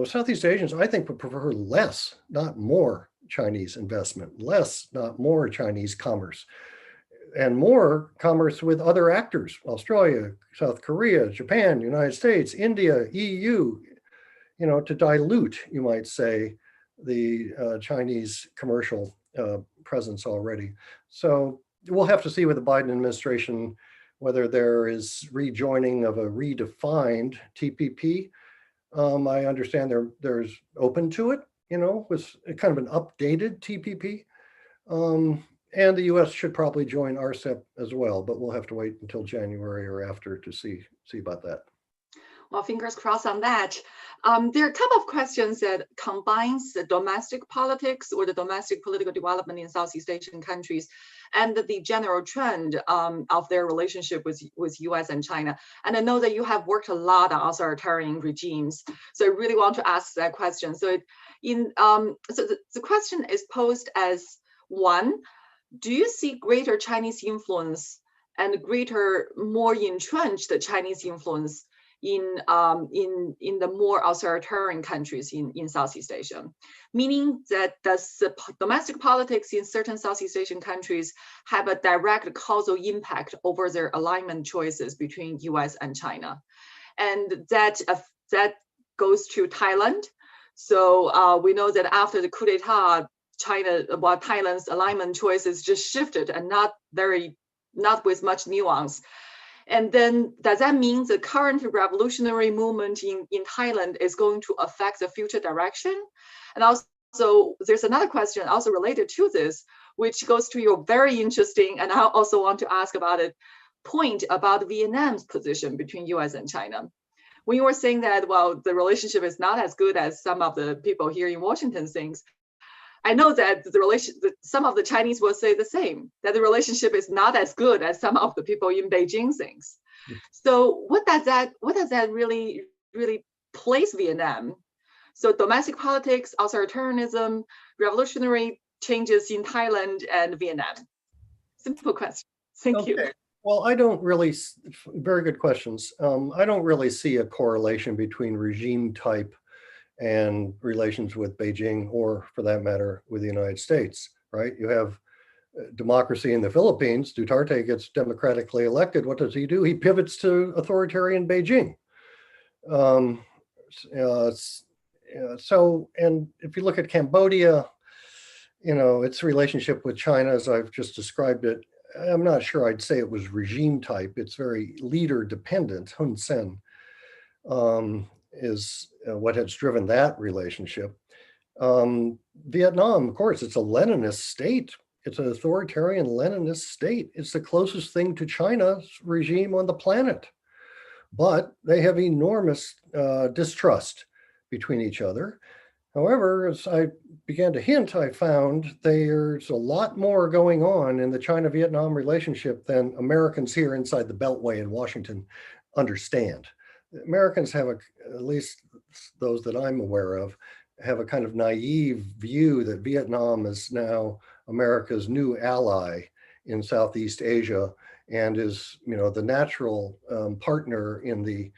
Southeast Asians, I think, would prefer less, not more Chinese investment, less, not more Chinese commerce, and more commerce with other actors: Australia, South Korea, Japan, United States, India, EU, to dilute, you might say, the Chinese commercial presence already. So we'll have to see with the Biden administration whether there is rejoining of a redefined TPP. I understand there's open to it, with kind of an updated TPP. And the US should probably join RCEP as well, but we'll have to wait until January or after to see about that. Well, fingers crossed on that. There are a couple of questions that combines the domestic politics or the domestic political development in Southeast Asian countries and the general trend of their relationship with US and China. And I know that you have worked a lot on authoritarian regimes, so I really want to ask that question. So the question is posed as, one, do you see greater Chinese influence and more entrenched Chinese influence in the more authoritarian countries in Southeast Asia? Meaning that does the domestic politics in certain Southeast Asian countries have a direct causal impact over their alignment choices between US and China? And that goes to Thailand. So we know that after the coup d'etat, Thailand's alignment choices just shifted, and not with much nuance. And then does that mean the current revolutionary movement in Thailand is going to affect the future direction? And also, there's another question also related to this, which goes to your very interesting, and I also want to ask about it, point about Vietnam's position between US and China. When you were saying that, well, the relationship is not as good as some of the people here in Washington thinks, I know that some of the Chinese will say the same, that the relationship is not as good as some of the people in Beijing thinks. So what does that really place Vietnam? So domestic politics, authoritarianism, revolutionary changes in Thailand and Vietnam. Simple question. Thank you. Well, very good questions. I don't really see a correlation between regime type and relations with Beijing, or for that matter, with the United States, right? You have democracy in the Philippines. Duterte gets democratically elected. What does he do? He pivots to authoritarian Beijing. And if you look at Cambodia, its relationship with China, as I've just described it, I'm not sure I'd say it was regime type. It's very leader dependent. Hun Sen is what has driven that relationship. Vietnam, of course, it's a Leninist state. It's an authoritarian Leninist state. It's the closest thing to China's regime on the planet. But they have enormous distrust between each other. However, as I began to hint, I found there's a lot more going on in the China-Vietnam relationship than Americans here inside the Beltway in Washington understand. Americans have at least those that I'm aware of, have a kind of naive view that Vietnam is now America's new ally in Southeast Asia and is, the natural partner in the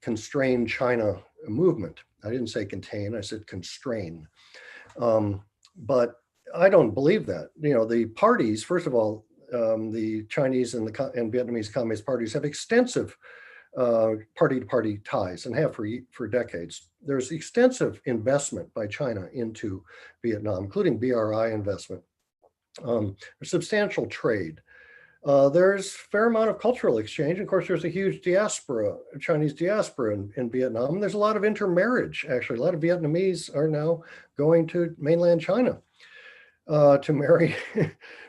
constrained China movement. I didn't say contain, I said constrain. But I don't believe that. The parties, first of all, the Chinese and Vietnamese Communist parties have extensive party-to-party ties and have for decades. There's extensive investment by China into Vietnam, including BRI investment. There's substantial trade. There's a fair amount of cultural exchange. Of course, there's a huge diaspora, Chinese diaspora in Vietnam. There's a lot of intermarriage, actually. A lot of Vietnamese are now going to mainland China to marry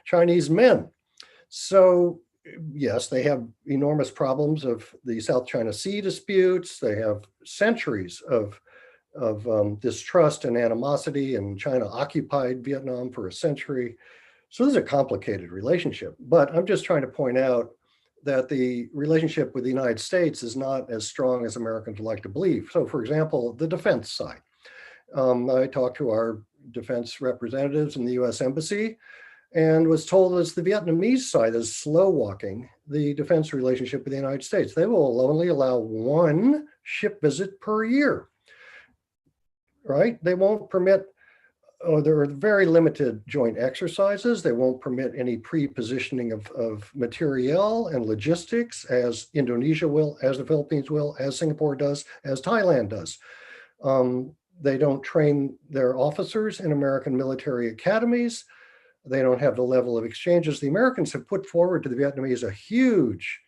Chinese men. So yes, they have enormous problems of the South China Sea disputes. They have centuries of distrust and animosity, and China occupied Vietnam for a century. So this is a complicated relationship, but I'm just trying to point out that the relationship with the United States is not as strong as Americans would like to believe. So for example, the defense side. I talked to our defense representatives in the US Embassy and was told as the Vietnamese side is slow walking the defense relationship with the United States. They will only allow one ship visit per year, right? They won't permit, there are very limited joint exercises. They won't permit any pre-positioning of materiel and logistics as Indonesia will, as the Philippines will, as Singapore does, as Thailand does. They don't train their officers in American military academies. They don't have the level of exchanges. The Americans have put forward to the Vietnamese a huge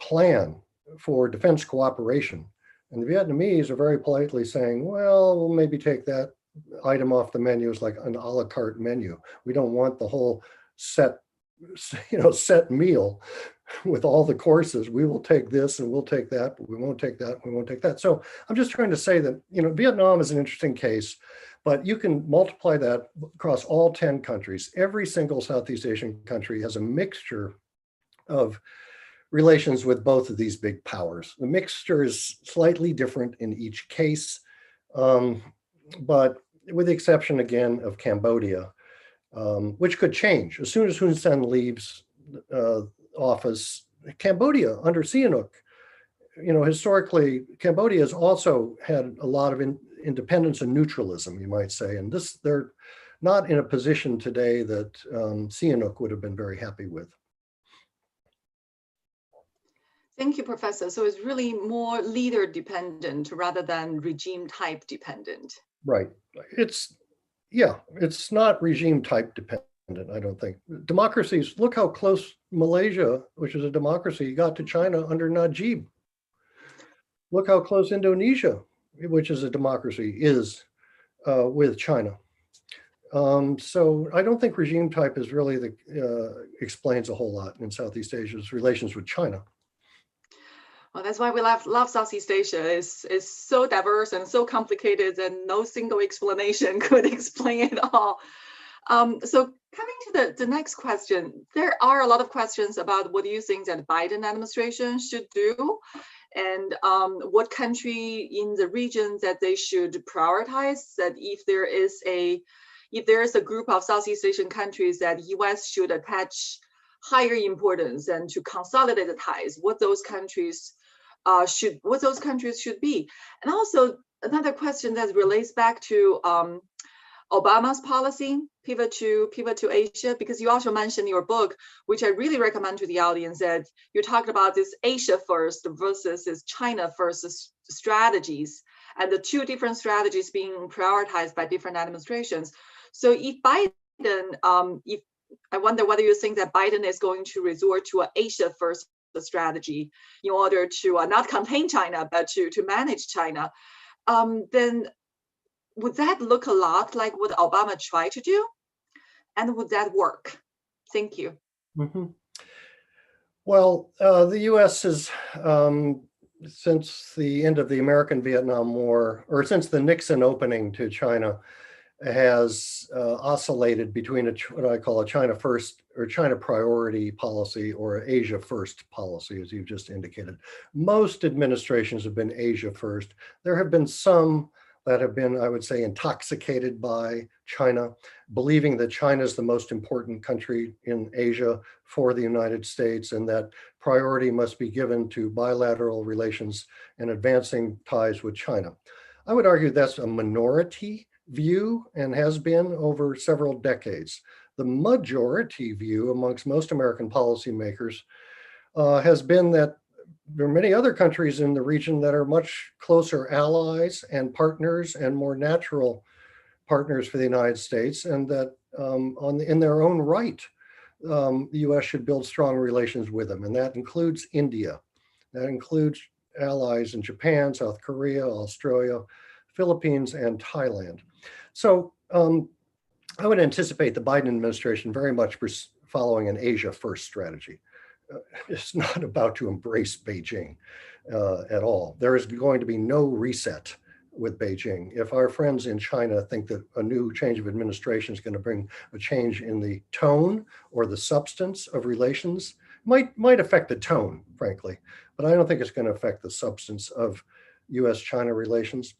plan for defense cooperation. And the Vietnamese are very politely saying, well, we'll maybe take that item off the menu as like an a la carte menu. We don't want the whole set meal with all the courses. We will take this and we'll take that, but we won't take that, we won't take that. So I'm just trying to say that, Vietnam is an interesting case, but you can multiply that across all 10 countries. Every single Southeast Asian country has a mixture of relations with both of these big powers. The mixture is slightly different in each case, but with the exception again of Cambodia, which could change. As soon as Hun Sen leaves office, Cambodia under Sihanouk, historically, Cambodia has also had a lot of independence and neutralism, you might say. And they're not in a position today that Sihanouk would have been very happy with. Thank you, Professor. So it's really more leader dependent rather than regime type dependent. Right. It's not regime type dependent, I don't think. Democracies, look how close Malaysia, which is a democracy, got to China under Najib. Look how close Indonesia, which is a democracy, is with China. So I don't think regime type is really explains a whole lot in Southeast Asia's relations with China. Well, that's why we love Southeast Asia. It's so diverse and so complicated that no single explanation could explain it all. So coming to the next question, there are a lot of questions about what do you think that the Biden administration should do, and what country in the region that they should prioritize, that if there is a group of Southeast Asian countries that US should attach higher importance and to consolidate the ties, what those countries should be. And also another question that relates back to Obama's policy, pivot to Asia, because you also mentioned in your book, which I really recommend to the audience, that you talked about this Asia first versus this China first strategies, and the two different strategies being prioritized by different administrations. So if Biden, I wonder whether you think that Biden is going to resort to an Asia first strategy in order to not contain China, but to manage China, then would that look a lot like what Obama tried to do? And would that work? Thank you. Mm-hmm. Well, the US has since the end of the American-Vietnam War, or since the Nixon opening to China, has oscillated between what I call a China first or China priority policy or Asia first policy, as you've just indicated. Most administrations have been Asia first. There have been some that have been, I would say, intoxicated by China, believing that China is the most important country in Asia for the United States and that priority must be given to bilateral relations and advancing ties with China. I would argue that's a minority view and has been over several decades. The majority view amongst most American policymakers has been that there are many other countries in the region that are much closer allies and partners and more natural partners for the United States, and that in their own right, the US should build strong relations with them. And that includes India. That includes allies in Japan, South Korea, Australia, Philippines, and Thailand. So I would anticipate the Biden administration very much following an Asia first strategy. It's not about to embrace Beijing at all. There is going to be no reset with Beijing. If our friends in China think that a new change of administration is going to bring a change in the tone or the substance of relations, might affect the tone, frankly, but I don't think it's going to affect the substance of US-China relations.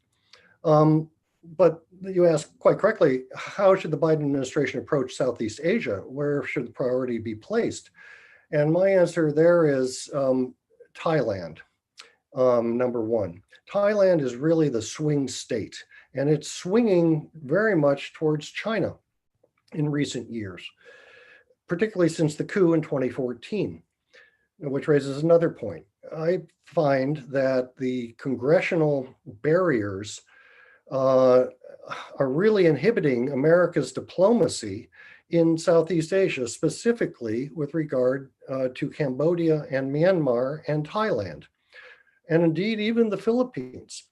But you asked quite correctly, how should the Biden administration approach Southeast Asia? Where should the priority be placed? And my answer there is Thailand, number one. Thailand is really the swing state, and it's swinging very much towards China in recent years, particularly since the coup in 2014, which raises another point. I find that the congressional barriers are really inhibiting America's diplomacy in Southeast Asia, specifically with regard to Cambodia and Myanmar and Thailand, and indeed even the Philippines.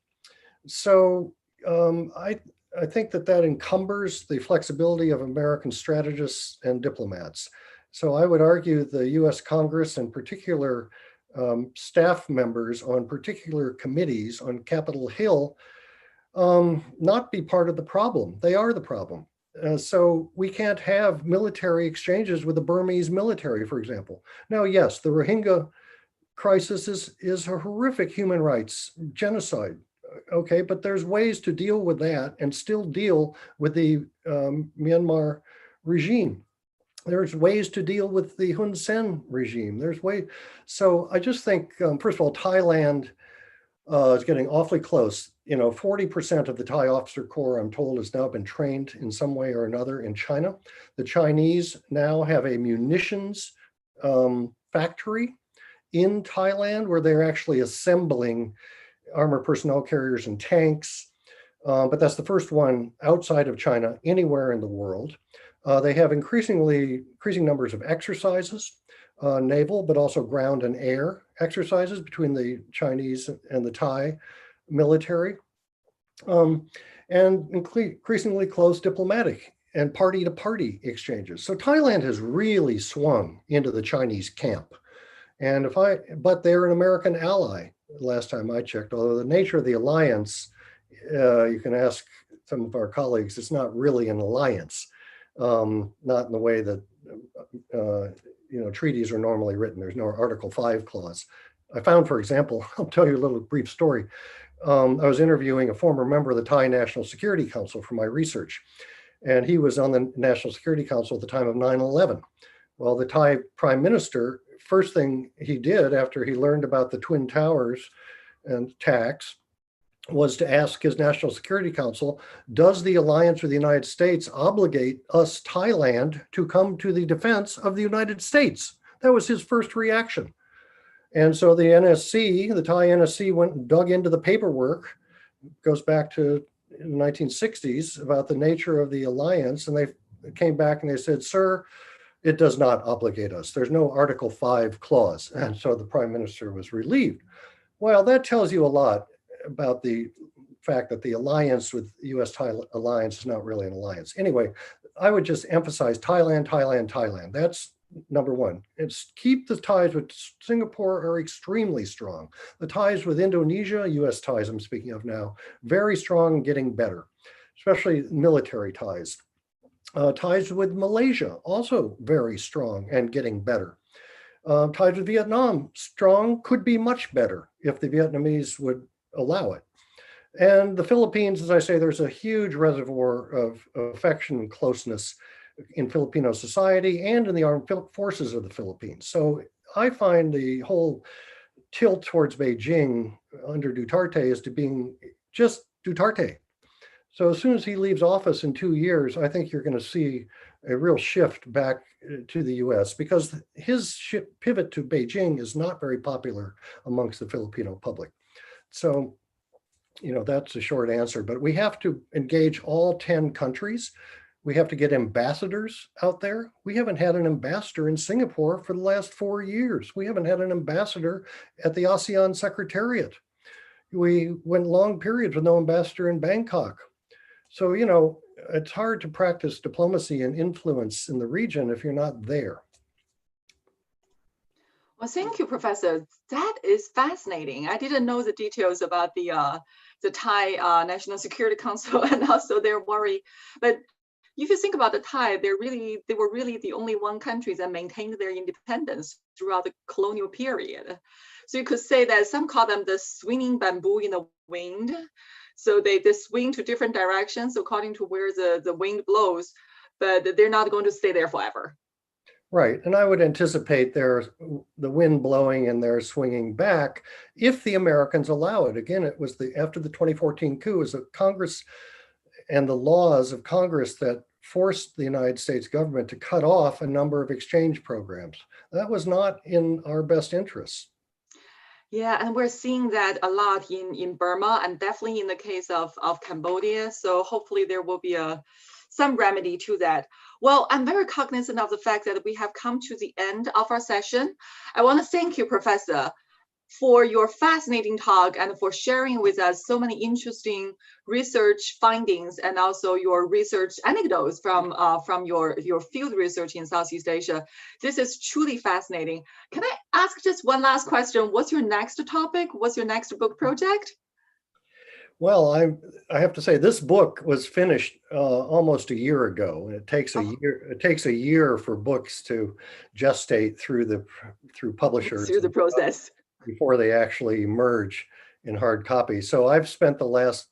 So I think that encumbers the flexibility of American strategists and diplomats. So I would argue the US Congress and particular staff members on particular committees on Capitol Hill not be part of the problem. They are the problem. So we can't have military exchanges with the Burmese military, for example. Now, yes, the Rohingya crisis is a horrific human rights genocide. Okay, but there's ways to deal with that and still deal with the Myanmar regime. There's ways to deal with the Hun Sen regime. So I just think, first of all, Thailand is getting awfully close. 40% of the Thai officer corps, I'm told, has now been trained in some way or another in China. The Chinese now have a munitions factory in Thailand where they're actually assembling armored personnel carriers and tanks. But that's the first one outside of China anywhere in the world. They have increasing numbers of exercises, naval, but also ground and air exercises between the Chinese and the Thai military, and increasingly close diplomatic and party-to-party exchanges. So Thailand has really swung into the Chinese camp. But they're an American ally, last time I checked, although the nature of the alliance, you can ask some of our colleagues, it's not really an alliance, not in the way that treaties are normally written. There's no Article 5 clause. I found, for example, I'll tell you a little brief story. I was interviewing a former member of the Thai National Security Council for my research, and he was on the National Security Council at the time of 9/11. Well, the Thai prime minister, first thing he did after he learned about the Twin Towers and attacks was to ask his National Security Council, does the alliance with the United States obligate us, Thailand, to come to the defense of the United States? That was his first reaction. And so the NSC, the Thai NSC, went and dug into the paperwork, goes back to the 1960s, about the nature of the alliance. And they came back and they said, sir, it does not obligate us. There's no Article 5 clause. And so the prime minister was relieved. Well, that tells you a lot about the fact that the alliance with US-Thai alliance is not really an alliance. Anyway, I would just emphasize Thailand, Thailand, Thailand. That's number one. It's keep the ties with Singapore are extremely strong. The ties with Indonesia, US ties I'm speaking of now, very strong and getting better, especially military ties. Ties with Malaysia, also very strong and getting better. Ties with Vietnam, strong, could be much better if the Vietnamese would allow it. And the Philippines, as I say, there's a huge reservoir of affection and closeness in Filipino society and in the armed forces of the Philippines. So I find the whole tilt towards Beijing under Duterte as to being just Duterte. So as soon as he leaves office in 2 years, I think you're going to see a real shift back to the US because his pivot to Beijing is not very popular amongst the Filipino public. So, that's a short answer, but we have to engage all 10 countries. We have to get ambassadors out there. We haven't had an ambassador in Singapore for the last 4 years. We haven't had an ambassador at the ASEAN Secretariat. We went long periods with no ambassador in Bangkok. So, it's hard to practice diplomacy and influence in the region if you're not there. Well, thank you, Professor. That is fascinating. I didn't know the details about the Thai National Security Council and also their worry. But if you think about the Thai, they were really the only one country that maintained their independence throughout the colonial period. So you could say that some call them the swinging bamboo in the wind. So they swing to different directions according to where the wind blows, but they're not going to stay there forever. Right. And I would anticipate the wind blowing and they're swinging back if the Americans allow it. Again, it was after the 2014 coup, it was the Congress and the laws of Congress that forced the United States government to cut off a number of exchange programs. That was not in our best interests. Yeah, and we're seeing that a lot in Burma and definitely in the case of Cambodia. So hopefully there will be some remedy to that. Well, I'm very cognizant of the fact that we have come to the end of our session. I want to thank you, Professor, for your fascinating talk and for sharing with us so many interesting research findings and also your research anecdotes from your field research in Southeast Asia. This is truly fascinating. Can I ask just one last question? What's your next topic? What's your next book project? Well, I have to say this book was finished almost a year ago, and it takes a year. It takes a year for books to gestate through publishers through the process before they actually emerge in hard copy. So I've spent the last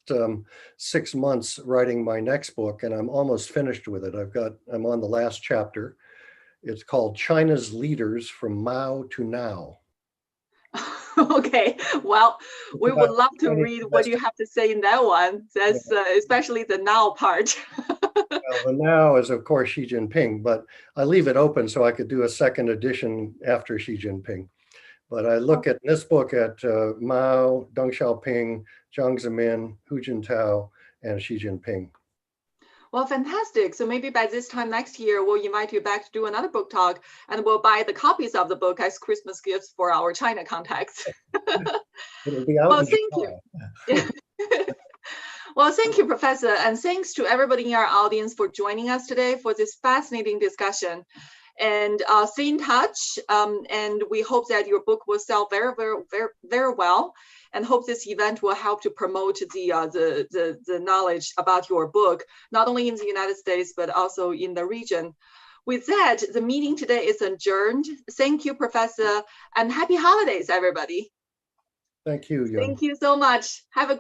6 months writing my next book, and I'm almost finished with it. I'm on the last chapter. It's called China's Leaders from Mao to Now. Okay, well, we would love to read what you have to say in that one. That's especially the now part. Well, the now is, of course, Xi Jinping, but I leave it open so I could do a second edition after Xi Jinping. But I look at this book at Mao, Deng Xiaoping, Jiang Zemin, Hu Jintao, and Xi Jinping. Well, fantastic. So maybe by this time next year, we'll invite you back to do another book talk and we'll buy the copies of the book as Christmas gifts for our China contacts. It'll be out. Well, thank you. Well, thank you, Professor. And thanks to everybody in our audience for joining us today for this fascinating discussion. And stay in touch. And we hope that your book will sell very, very, very, very well. And hope this event will help to promote the knowledge about your book, not only in the United States, but also in the region. With that, the meeting today is adjourned. Thank you, Professor, and happy holidays, everybody. Thank you, Yun. Thank you so much. Have a